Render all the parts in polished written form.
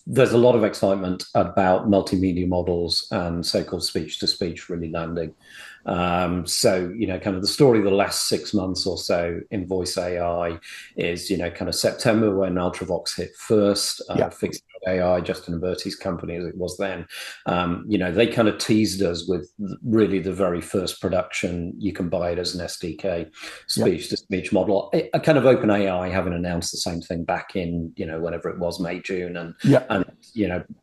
there's a lot of excitement about multimedia models and so-called speech-to-speech really landing. So, kind of the story of the last 6 months or so in voice AI is, kind of September when Ultravox hit first, Yeah. Fixed AI, Justin Bertie's company as it was then. They kind of teased us with really the very first production. You can buy it as an SDK Yeah. speech-to-speech model. A kind of OpenAI having announced the same thing back in, whenever it was, May, June, and Yeah. and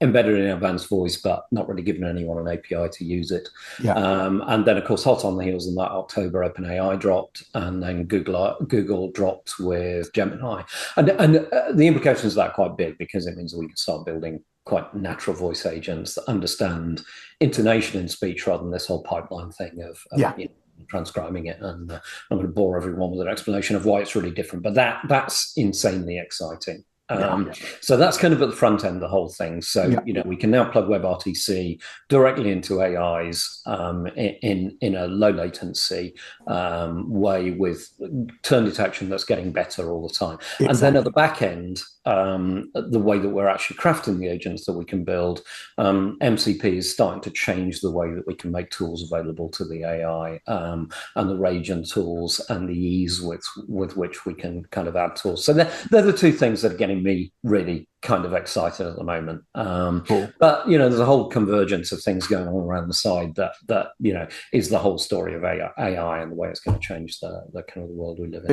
embedded in advanced voice, but not really giving anyone an API to use it. Yeah. And then, of course, hot on the heels of that, October, OpenAI dropped, and then Google dropped with Gemini. And the implications of that are quite big because it means that we can start building quite natural voice agents that understand intonation in speech rather than this whole pipeline thing of Yeah. transcribing it. And I'm going to bore everyone with an explanation of why it's really different, but that's insanely exciting. Yeah. So that's kind of at the front end of the whole thing. So Yeah. we can now plug WebRTC directly into AIs in a low latency way with turn detection that's getting better all the time. And then at the Exactly. back end, the way that we're actually crafting the agents that we can build, MCP is starting to change the way that we can make tools available to the AI, and the Ragen tools and the ease with which we can kind of add tools. So they're the two things that are getting me really kind of excited at the moment. Cool. But there's a whole convergence of things going on around the side that is the whole story of AI and the way it's going to change the kind of the world we live in.